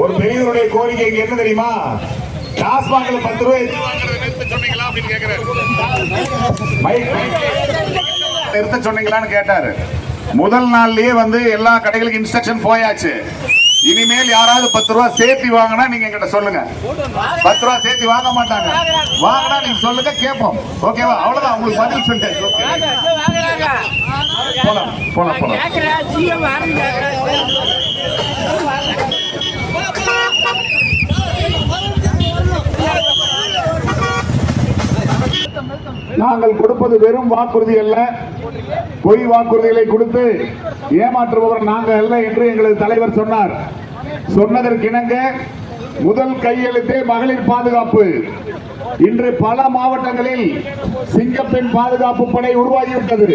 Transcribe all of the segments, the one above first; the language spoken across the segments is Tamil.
ஒரு பெரியவருடைய கோரிக்கை என்ன தெரியுமா? டாஸ்மாக்ல 10 ரூபாய் நிறுத்த சொன்னீங்களான்னு கேட்டாரு. முதல் நாள்லயே எல்லா கடைகளுக்கும் இன்ஸ்ட்ரக்ஷன் போயாச்சு. இனிமேல் யாராவது 10 ரூபாய் சேர்த்து வாங்கினா நீங்க என்கிட்ட சொல்லுங்க. 10 ரூபாய் சேர்த்து வாங்க மாட்டாங்க. வாங்கினா நீங்க சொல்லுங்க, கேட்போம். ஓகேவா? அவ்வளவுதான், உங்களுக்கு பதில் சொல்லிட்டேன். போலாம் போலாம் போலாம். நாங்கள் கொடுப்பது வெறும் வாக்குறுதி அல்ல, பொய் வாக்குறுதிகளை கொடுத்து ஏமாற்றுபவர் நாங்கள் அல்ல என்று எங்களது தலைவர் சொன்னார். சொன்னதற்கிணங்க முதல் கையெழுத்தே மகளிர் பாதுகாப்பு. இன்று பல மாவட்டங்களில் சிங்கப்பெண் பாதுகாப்பு படை உருவாகிவிட்டது.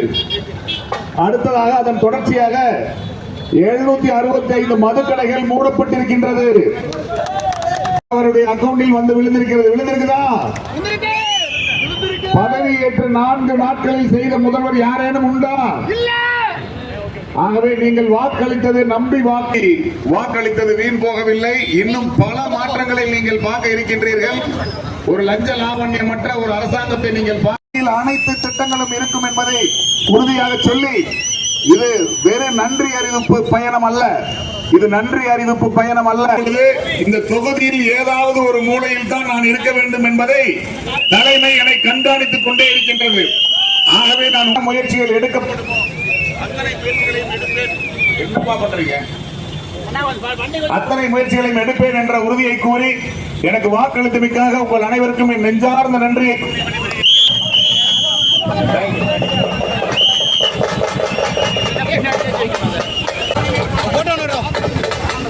அடுத்ததாக அதன் தொடர்ச்சியாக 765 மதுக்கடைகள் மூடப்பட்டிருக்கின்றது. அவருடைய அக்கவுண்டில் விழுந்திருக்குதா? பதவியேற்று 4 நாட்களில் செய்த முதல்வர் யாரேனும் உண்டா? ஆகவே நீங்கள் வாக்களித்தது நம்பி வாக்களித்தது வீண் போகவில்லை. இன்னும் பல மாற்றங்களை நீங்கள் பார்க்க இருக்கின்றீர்கள். ஒரு லஞ்ச லாவண்யமற்ற ஒரு அரசாங்கத்தை நீங்கள் அனைத்து திட்டங்களும் இருக்கும் என்பதை உறுதியாக சொல்லி, இது வெறும் நன்றி அறிவிப்பு பயணம் அல்ல, இது நன்றி அறிவிப்பு பயணம் அல்ல. இந்த தொகுதியில் ஏதாவது ஒரு மூலையில் தான் நான் இருக்க வேண்டும் என்பதை தலைமை என்னை கண்காணித்துக் கொண்டே இருக்கின்றது. ஆகவே நான் முயற்சிகள் எடுக்கப்படும். அத்தனை முயற்சிகளையும் எடுப்பேன் என்ற உறுதியை கூறி எனக்கு வாக்களித்தமைக்காக உங்கள் அனைவருக்கும் என் நெஞ்சார்ந்த நன்றியை